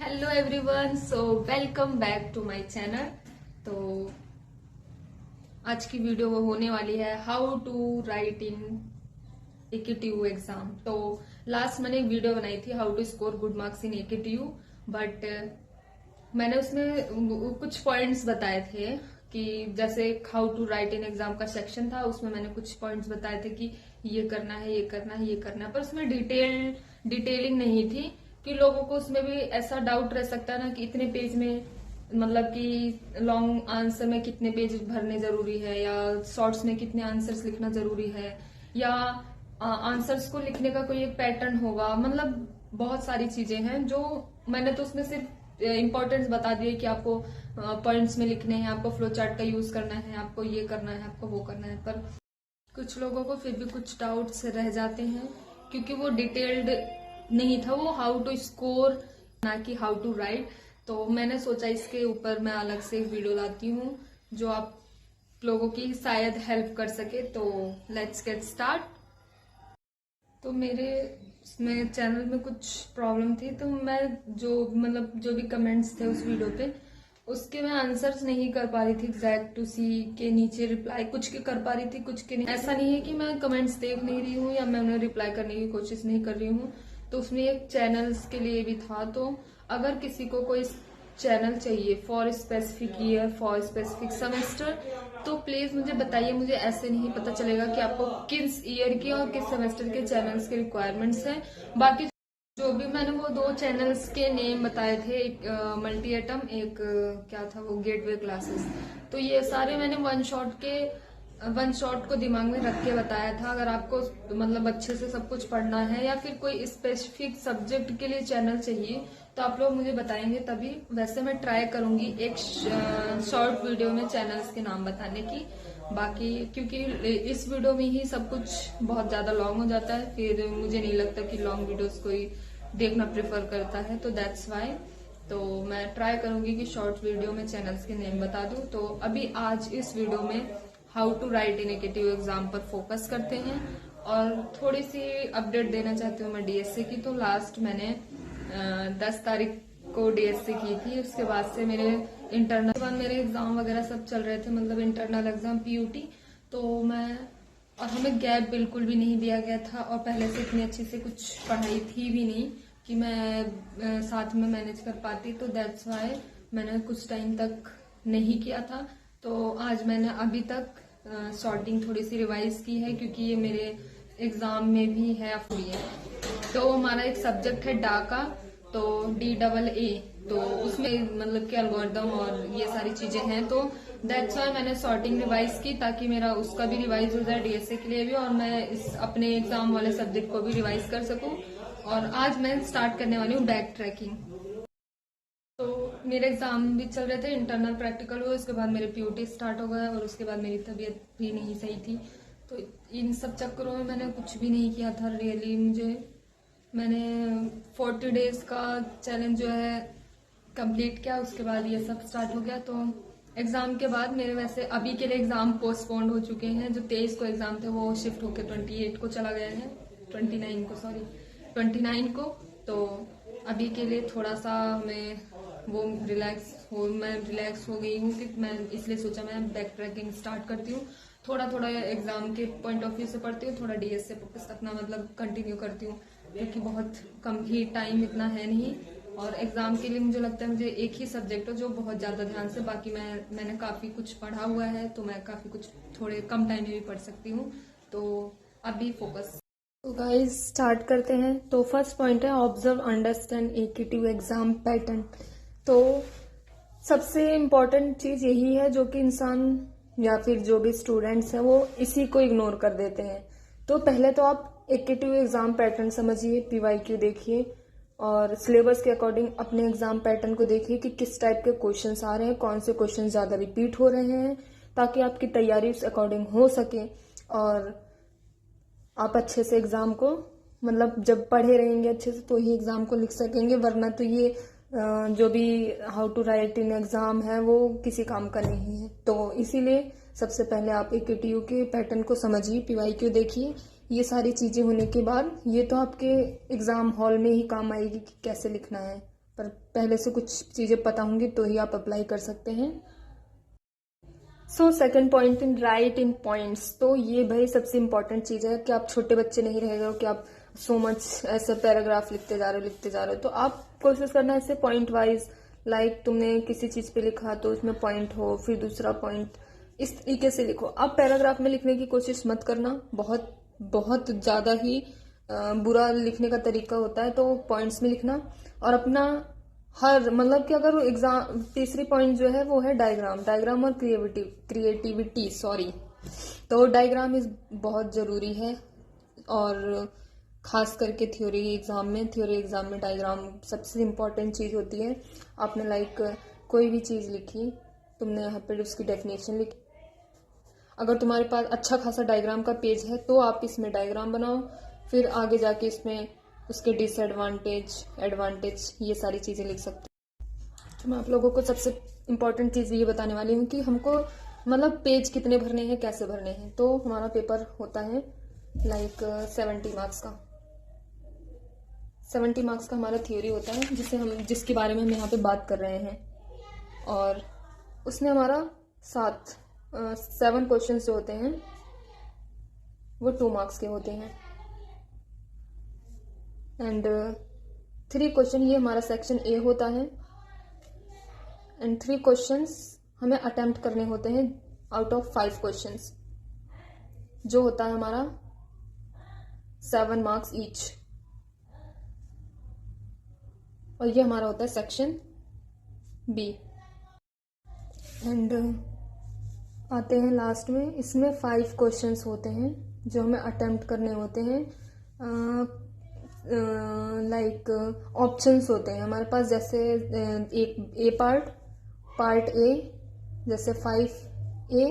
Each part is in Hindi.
Hello everyone, so welcome back to my channel. तो आज की वीडियो वो होने वाली है how to write in AKTU exam. तो लास्ट मैंने एक वीडियो बनाई थी how to score good marks in AKTU, but मैंने उसमें कुछ पॉइंट्स बताए थे कि जैसे how to write in exam का सेक्शन था, उसमें मैंने कुछ पॉइंट्स बताए थे कि ये करना है, ये करना है, ये करना है, पर उसमें डिटेलिंग नहीं थी कि लोगों को उसमें भी ऐसा डाउट रह सकता है ना कि इतने पेज में, मतलब कि लॉन्ग आंसर में कितने पेज भरने जरूरी है, या शॉर्ट्स में कितने आंसर्स लिखना जरूरी है, या आंसर्स को लिखने का कोई एक पैटर्न होगा। मतलब बहुत सारी चीजें हैं जो मैंने तो उसमें सिर्फ इंपॉर्टेंस बता दिए कि आपको पॉइंट्स में लिखने हैं, आपको फ्लो चार्ट का यूज करना है, आपको ये करना है, आपको वो करना है। पर कुछ लोगों को फिर भी कुछ डाउट्स रह जाते हैं क्योंकि वो डिटेल्ड नहीं था, वो हाउ टू स्कोर ना कि हाउ टू राइट। तो मैंने सोचा इसके ऊपर मैं अलग से एक वीडियो लाती हूँ जो आप लोगों की शायद हेल्प कर सके। तो लेट्स गेट स्टार्ट। तो मेरे इसमें चैनल में कुछ प्रॉब्लम थी, तो मैं जो भी कमेंट्स थे उस वीडियो पे, उसके मैं आंसर्स नहीं कर पा रही थी एग्जैक्ट टू सी के नीचे रिप्लाई, कुछ के कर पा रही थी, कुछ के नहीं। ऐसा नहीं है कि मैं कमेंट्स देख नहीं रही हूँ या मैं उन्हें रिप्लाई करने की कोशिश नहीं कर रही हूँ। तो उसमें एक चैनल्स के लिए भी था। तो अगर किसी को कोई चैनल चाहिए for specific year, for specific semester, तो प्लीज मुझे बताइए। मुझे ऐसे नहीं पता चलेगा कि आपको किस ईयर की और किस सेमेस्टर के चैनल्स के रिक्वायरमेंट्स हैं। बाकी जो भी मैंने वो दो चैनल्स के नेम बताए थे, एक मल्टी एटम, एक क्या था वो, गेटवे क्लासेस, तो ये सारे मैंने वन शॉट को दिमाग में रख के बताया था। अगर आपको मतलब अच्छे से सब कुछ पढ़ना है या फिर कोई स्पेसिफिक सब्जेक्ट के लिए चैनल चाहिए तो आप लोग मुझे बताएंगे, तभी वैसे मैं ट्राई करूंगी एक शॉर्ट वीडियो में चैनल्स के नाम बताने की। बाकी क्योंकि इस वीडियो में ही सब कुछ बहुत ज्यादा लॉन्ग हो जाता है, फिर मुझे नहीं लगता कि लॉन्ग वीडियोस कोई देखना प्रेफर करता है, तो दैट्स वाई। तो मैं ट्राई करूंगी कि शॉर्ट वीडियो में चैनल्स के नेम बता दूं। तो अभी आज इस वीडियो में how to write in AKTU exam पर फोकस करते हैं, और थोड़ी सी अपडेट देना चाहती हूँ मैं डीएससी की। तो लास्ट मैंने 10 तारीख को डीएससी की थी, उसके बाद से मेरे इंटरनल के बाद मेरे एग्जाम वगैरह सब चल रहे थे, मतलब इंटरनल एग्जाम पीयूटी। तो और हमें गैप बिल्कुल भी नहीं दिया गया था, और पहले से इतनी अच्छी से कुछ पढ़ाई थी भी नहीं कि मैं साथ में मैनेज कर पाती। तो दैट्स वाई मैंने कुछ टाइम तक नहीं किया था। तो आज मैंने अभी तक सॉर्टिंग थोड़ी सी रिवाइज की है, क्योंकि ये मेरे एग्जाम में भी है तो हमारा एक सब्जेक्ट है डाका, तो DAA, तो उसमें मतलब कि एल्गोरिदम और ये सारी चीजें हैं। तो दैट्स वाई मैंने सॉर्टिंग रिवाइज की, ताकि मेरा उसका भी रिवाइज हो जाए डीएसए के लिए भी, और मैं इस अपने एग्जाम वाले सब्जेक्ट को भी रिवाइज कर सकूं। और आज मैं स्टार्ट करने वाली हूँ बैक ट्रैकिंग। तो मेरे एग्जाम भी चल रहे थे, इंटरनल प्रैक्टिकल हुए, उसके बाद मेरे पीयूटी स्टार्ट हो गया, और उसके बाद मेरी तबीयत भी नहीं सही थी। तो इन सब चक्करों में मैंने कुछ भी नहीं किया था रियली। मैंने 40 डेज का चैलेंज जो है कंप्लीट किया, उसके बाद ये सब स्टार्ट हो गया। तो एग्जाम के बाद मेरे वैसे अभी के लिए एग्जाम पोस्टपोन्ड हो चुके हैं। जो 23 को एग्जाम थे वो शिफ्ट होकर 28 को चला गया है, 29 को। तो अभी के लिए थोड़ा सा मैं रिलैक्स हो गई हूँ कि मैं इसलिए सोचा मैं बैक ट्रैकिंग स्टार्ट करती हूँ। थोड़ा थोड़ा एग्जाम के पॉइंट ऑफ व्यू से पढ़ती हूँ, थोड़ा डीएस से फोकस अपना मतलब कंटिन्यू करती हूँ, क्योंकि बहुत कम ही टाइम इतना है नहीं। और एग्जाम के लिए मुझे लगता है मुझे एक ही सब्जेक्ट हो जो बहुत ज्यादा ध्यान से, बाकी मैंने काफी कुछ पढ़ा हुआ है, तो मैं काफी कुछ थोड़े कम टाइम में भी पढ़ सकती हूँ। तो अभी फोकस। तो गाइस स्टार्ट करते हैं। तो फर्स्ट पॉइंट है observe understand AKTU exam pattern. तो सबसे इम्पोर्टेंट चीज यही है जो कि इंसान या फिर जो भी स्टूडेंट्स हैं वो इसी को इग्नोर कर देते हैं। तो पहले तो आप एकेटीयू एग्जाम पैटर्न समझिए, पीवाईक्यू देखिए, और सिलेबस के अकॉर्डिंग अपने एग्जाम पैटर्न को देखिए कि किस टाइप के क्वेश्चंस आ रहे हैं, कौन से क्वेश्चन ज्यादा रिपीट हो रहे हैं, ताकि आपकी तैयारी उस अकॉर्डिंग हो सके, और आप अच्छे से एग्जाम को मतलब जब पढ़े रहेंगे अच्छे से तो ही एग्जाम को लिख सकेंगे। वरना तो ये जो भी how to write in exam है वो किसी काम का नहीं है। तो इसीलिए सबसे पहले आप एकेटीयू के पैटर्न को समझिए, पीवाईक्यू देखिए। ये सारी चीजें होने के बाद ये तो आपके एग्जाम हॉल में ही काम आएगी कि कैसे लिखना है, पर पहले से कुछ चीज़ें पता होंगी तो ही आप अप्लाई कर सकते हैं। So second point in right in points. तो ये भाई सबसे इंपॉर्टेंट चीज़ है कि आप छोटे बच्चे नहीं रह गए हो कि आप सो मच ऐसे पैराग्राफ लिखते जा रहे हो। तो आप कोशिश करना ऐसे पॉइंट वाइज, लाइक तुमने किसी चीज़ पे लिखा तो उसमें पॉइंट हो, फिर दूसरा पॉइंट, इस तरीके से लिखो। आप पैराग्राफ में लिखने की कोशिश मत करना, बहुत बहुत ज़्यादा ही बुरा लिखने का तरीका होता है। तो पॉइंट्स में लिखना, और अपना हर मतलब कि अगर एग्जाम तीसरी पॉइंट जो है वो है डायग्राम और क्रिएटिविटी सॉरी। तो डायग्राम इज बहुत ज़रूरी है, और खास करके थ्योरी एग्जाम में डायग्राम सबसे इम्पोर्टेंट चीज़ होती है। आपने लाइक कोई भी चीज़ लिखी, तुमने यहाँ पर उसकी डेफिनेशन लिखी, अगर तुम्हारे पास अच्छा खासा डायग्राम का पेज है तो आप इसमें डायग्राम बनाओ, फिर आगे जाके इसमें उसके डिसएडवांटेज, एडवांटेज, ये सारी चीज़ें लिख सकते हैं। तो मैं आप लोगों को सबसे इम्पोर्टेंट चीज़ ये बताने वाली हूँ कि हमको मतलब पेज कितने भरने हैं, कैसे भरने हैं। तो हमारा पेपर होता है लाइक 70 मार्क्स का। 70 मार्क्स का हमारा थ्योरी होता है, जिसके बारे में हम यहाँ पे बात कर रहे हैं। और उसमें हमारा 7 क्वेश्चंस जो होते हैं वो 2 मार्क्स के होते हैं, एंड 3 क्वेश्चन, ये हमारा सेक्शन ए होता है, एंड 3 क्वेश्चंस हमें अटेम्प्ट करने होते हैं आउट ऑफ 5 क्वेश्चंस, जो होता है हमारा 7 मार्क्स ईच। और ये हमारा होता है सेक्शन बी। एंड आते हैं लास्ट में, इसमें 5 क्वेश्चंस होते हैं जो हमें अटेम्प्ट करने होते हैं। लाइक ऑप्शंस होते हैं हमारे पास, जैसे एक ए पार्ट ए, जैसे 5A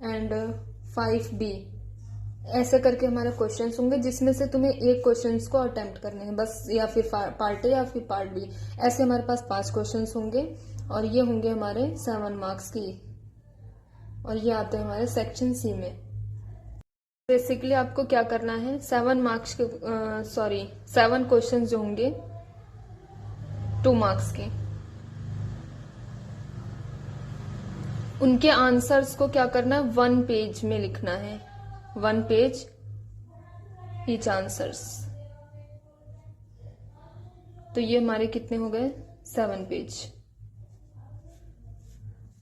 एंड 5B, ऐसे करके हमारे क्वेश्चंस होंगे, जिसमें से तुम्हें एक क्वेश्चंस को अटेम्प्ट करने हैं बस, या फिर पार्ट ए या फिर पार्ट बी। ऐसे हमारे पास 5 क्वेश्चंस होंगे, और ये होंगे हमारे 7 मार्क्स की, और ये आते हैं हमारे सेक्शन सी में। बेसिकली आपको क्या करना है, 7 मार्क्स के 7 क्वेश्चन जो होंगे 2 मार्क्स के, उनके आंसर्स को क्या करना है, 1 पेज में लिखना है, 1 पेज ईच आंसर्स। तो ये हमारे कितने हो गए, 7 पेज।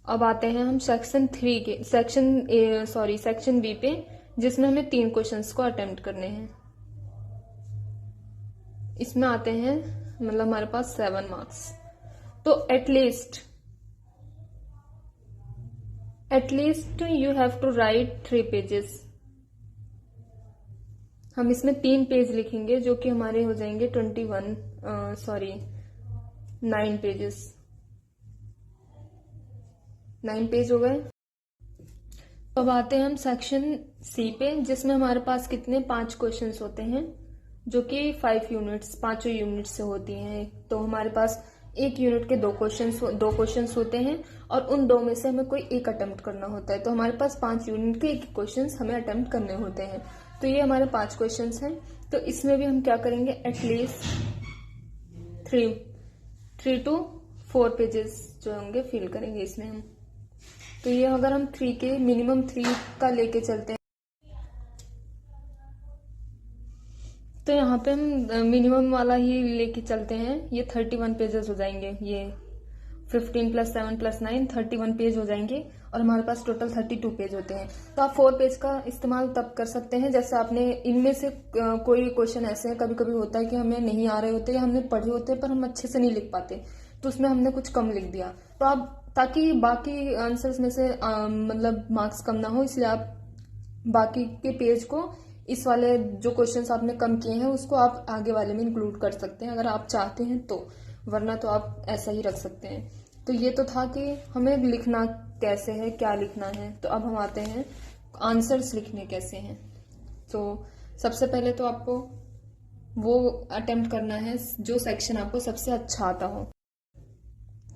अब आते हैं हम सेक्शन बी पे, जिसमें हमें 3 क्वेश्चंस को अटेम्प्ट करने हैं। इसमें आते हैं मतलब हमारे पास 7 मार्क्स। तो at least you have to write 3 pages. हम इसमें 3 पेज लिखेंगे, जो कि हमारे हो जाएंगे 9 पेजेस। 9 पेज हो गए। अब आते हैं हम सेक्शन सी पे, जिसमें हमारे पास कितने 5 क्वेश्चंस होते हैं, जो कि 5 यूनिट्स, 5 यूनिट से होती हैं। तो हमारे पास एक यूनिट के 2 क्वेश्चंस होते हैं, और उन 2 में से हमें कोई एक अटेम्प्ट करना होता है। तो हमारे पास 5 यूनिट के एक क्वेश्चंस हमें अटेम्प्ट करने होते हैं। तो ये हमारे 5 क्वेश्चंस हैं। तो इसमें भी हम क्या करेंगे, एटलीस्ट 3 to 4 पेजेस जो होंगे फिल करेंगे इसमें हम। तो ये अगर हम मिनिमम 3 का लेके चलते हैं, तो यहाँ पे हम मिनिमम वाला ही लेके चलते हैं, ये 31 पेजेस हो जाएंगे। ये 15 + 7 + 9 31 पेज हो जाएंगे, और हमारे पास टोटल 32 पेज होते हैं। तो आप 4 पेज का इस्तेमाल तब कर सकते हैं जैसे आपने इनमें से कोई क्वेश्चन ऐसे हैं, कभी कभी होता है कि हमें नहीं आ रहे होते या हमने पढ़े होते हैं पर हम अच्छे से नहीं लिख पाते, तो उसमें हमने कुछ कम लिख दिया। तो आप, ताकि बाकी आंसर्स में से मतलब मार्क्स कम ना हो, इसलिए आप बाकी के पेज को, इस वाले जो क्वेश्चंस आपने कम किए हैं उसको आप आगे वाले में इंक्लूड कर सकते हैं अगर आप चाहते हैं तो, वरना तो आप ऐसा ही रख सकते हैं। तो ये तो था कि हमें लिखना कैसे है, क्या लिखना है। तो अब हम आते हैं आंसर्स लिखने कैसे हैं। तो सबसे पहले तो आपको वो अटेम्प्ट करना है जो सेक्शन आपको सबसे अच्छा आता हो।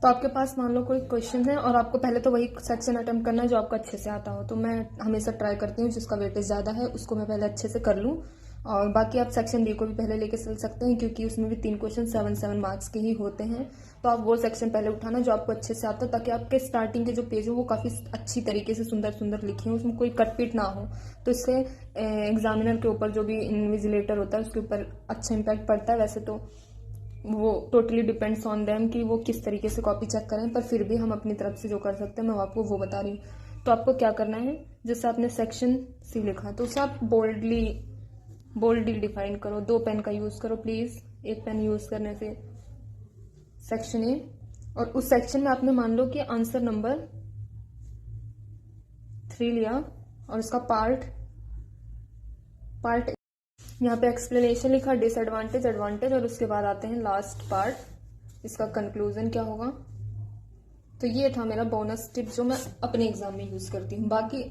तो आपके पास मान लो कोई क्वेश्चन है और आपको पहले तो वही सेक्शन अटेम्प्ट करना है जो आपको अच्छे से आता हो। तो मैं हमेशा ट्राई करती हूँ जिसका वेटेज ज़्यादा है उसको मैं पहले अच्छे से कर लूँ, और बाकी आप सेक्शन बी को भी पहले लेके चल सकते हैं, क्योंकि उसमें भी 3 क्वेश्चन 7 मार्क्स के ही होते हैं। तो आप वो सेक्शन पहले उठाना जो आपको अच्छे से आता है, ताकि आपके स्टार्टिंग के जो पेज हो वो काफ़ी अच्छी तरीके से सुंदर सुंदर लिखे हों, उसमें कोई कटपीट ना हो। तो इससे एग्जामिनर के ऊपर, जो भी इन्विजिलेटर होता है उसके ऊपर अच्छा इम्पैक्ट पड़ता है। वैसे तो वो टोटली डिपेंड्स ऑन देम कि वो किस तरीके से कॉपी चेक करें, पर फिर भी हम अपनी तरफ से जो कर सकते हैं मैं आपको वो बता रही हूँ। तो आपको क्या करना है, जैसे आपने सेक्शन सी लिखा तो उसे आप बोल्डली डिफाइन करो। 2 पेन का यूज करो प्लीज। 1 पेन यूज करने से सेक्शन ए, और उस सेक्शन में आपने मान लो कि आंसर नंबर 3 लिया और उसका पार्ट यहाँ पे एक्सप्लेनेशन लिखा, डिसएडवांटेज, एडवांटेज, और उसके बाद आते हैं लास्ट पार्ट, इसका कंक्लूजन क्या होगा। तो ये था मेरा बोनस टिप जो मैं अपने एग्जाम में यूज करती हूँ। बाकी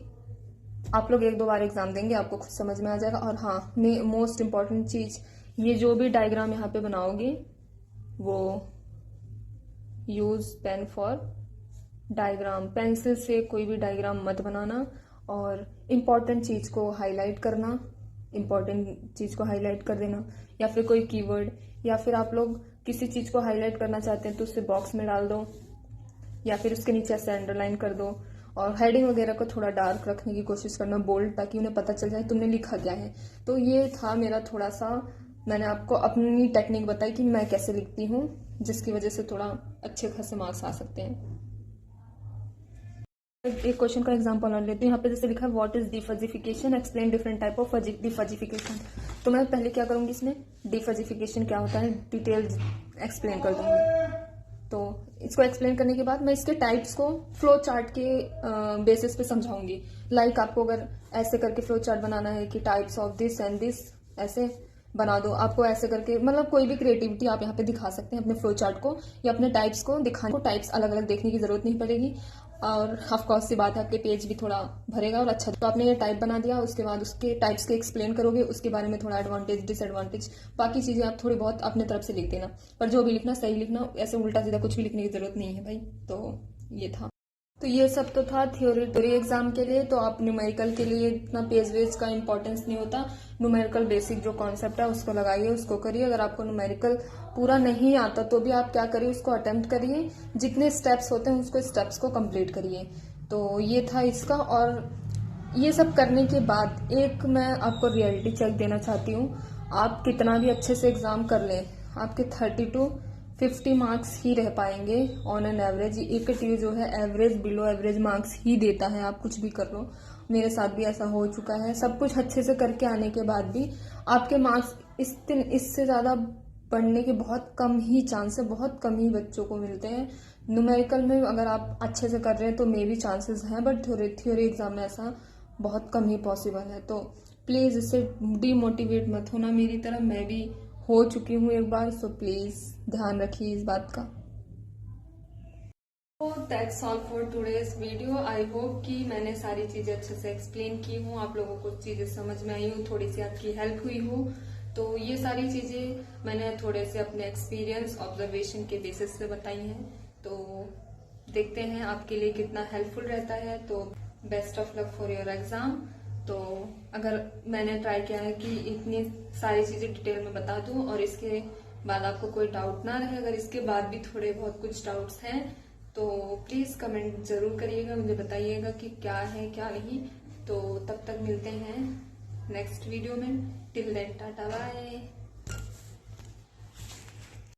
आप लोग 1-2 बार एग्जाम देंगे, आपको खुद समझ में आ जाएगा। और हाँ, मोस्ट इम्पॉर्टेंट चीज, ये जो भी डायग्राम यहाँ पे बनाओगे वो use pen for diagram, pencil से कोई भी डायग्राम मत बनाना। और इम्पॉर्टेंट चीज को हाईलाइट करना, इम्पॉर्टेंट चीज को हाईलाइट कर देना, या फिर कोई कीवर्ड, या फिर आप लोग किसी चीज को हाईलाइट करना चाहते हैं तो उसे बॉक्स में डाल दो, या फिर उसके नीचे ऐसे अंडरलाइन कर दो। और हेडिंग वगैरह को थोड़ा डार्क रखने की कोशिश करना, बोल्ड, ताकि उन्हें पता चल जाए तुमने लिखा क्या है। तो ये था मेरा थोड़ा सा, मैंने आपको अपनी टेक्निक बताई कि मैं कैसे लिखती हूँ, जिसकी वजह से थोड़ा अच्छे खासे मार्क्स आ सकते हैं। एक क्वेश्चन का एग्जांपल और लेते हैं। यहाँ पे जैसे लिखा है what is defuzzification, explain different type of defuzzification. तो मैं पहले क्या करूंगी, इसमें डिफजिफिकेशन क्या होता है डिटेल एक्सप्लेन कर दूंगी। तो इसको एक्सप्लेन करने के बाद मैं इसके टाइप्स को फ्लो चार्ट के बेसिस पे समझाऊंगी। लाइक आपको अगर ऐसे करके फ्लो चार्ट बनाना है कि types of this and this, ऐसे बना दो। आपको ऐसे करके, मतलब कोई भी क्रिएटिविटी आप यहाँ पे दिखा सकते हैं अपने फ्लो चार्ट को या अपने टाइप्स को दिखाने को। टाइप्स अलग अलग देखने की जरूरत नहीं पड़ेगी, और ऑफकोर्स सी बात है आपके पेज भी थोड़ा भरेगा और अच्छा। तो आपने ये टाइप बना दिया, उसके बाद उसके टाइप्स के एक्सप्लेन करोगे, उसके बारे में थोड़ा एडवांटेज डिसएडवांटेज, बाकी चीजें आप थोड़ी बहुत अपने तरफ से लिख देना। पर जो भी लिखना सही लिखना, ऐसे उल्टा सीधा कुछ भी लिखने की जरूरत नहीं है भाई। तो ये था, तो ये सब तो था थ्योरी एग्जाम के लिए। तो आप न्यूमेरिकल के लिए इतना पेज वेज का इंपॉर्टेंस नहीं होता। न्यूमेरिकल बेसिक जो कॉन्सेप्ट है उसको लगाइए, उसको करिए। अगर आपको न्यूमेरिकल पूरा नहीं आता तो भी आप क्या करिए, उसको अटेम्प्ट करिए। जितने स्टेप्स होते हैं उसको स्टेप्स को कंप्लीट करिए। तो ये था इसका। और ये सब करने के बाद एक मैं आपको रियलिटी चेक देना चाहती हूँ। आप कितना भी अच्छे से एग्जाम कर लें, आपके 30 to 50 मार्क्स ही रह पाएंगे ऑन एन एवरेज। एक ट्यू जो है एवरेज, बिलो एवरेज मार्क्स ही देता है, आप कुछ भी कर लो। मेरे साथ भी ऐसा हो चुका है। सब कुछ अच्छे से करके आने के बाद भी आपके मार्क्स इससे ज्यादा बढ़ने के बहुत कम ही चांस है, बहुत कम ही बच्चों को मिलते हैं। न्यूमेरिकल में अगर आप अच्छे से कर रहे हैं तो मे भी चांसेस हैं, बट थ्योरी एग्जाम में ऐसा बहुत कम ही पॉसिबल है। तो प्लीज इससे डीमोटिवेट मत होना मेरी तरह, मैं भी हो चुकी हूँ एक बार। सो प्लीज ध्यान रखिए इस बात का। तो that's all for today's video. I hope कि मैंने सारी चीजें अच्छे से एक्सप्लेन की हूँ, आप लोगों को चीजें समझ में आई हूँ, थोड़ी सी आपकी हेल्प हुई हो। तो ये सारी चीजें मैंने थोड़े से अपने एक्सपीरियंस ऑब्जर्वेशन के बेसिस से बताई हैं। तो देखते हैं आपके लिए कितना हेल्पफुल रहता है। तो best of luck for your exam. तो अगर मैंने ट्राई किया है कि इतनी सारी चीजें डिटेल में बता दूं और इसके बाद आपको कोई डाउट ना रहे, अगर इसके बाद भी थोड़े बहुत कुछ डाउट्स हैं तो प्लीज कमेंट जरूर करिएगा, मुझे बताइएगा कि क्या है क्या नहीं। तो तब तक मिलते हैं नेक्स्ट वीडियो में। Till then tata bye.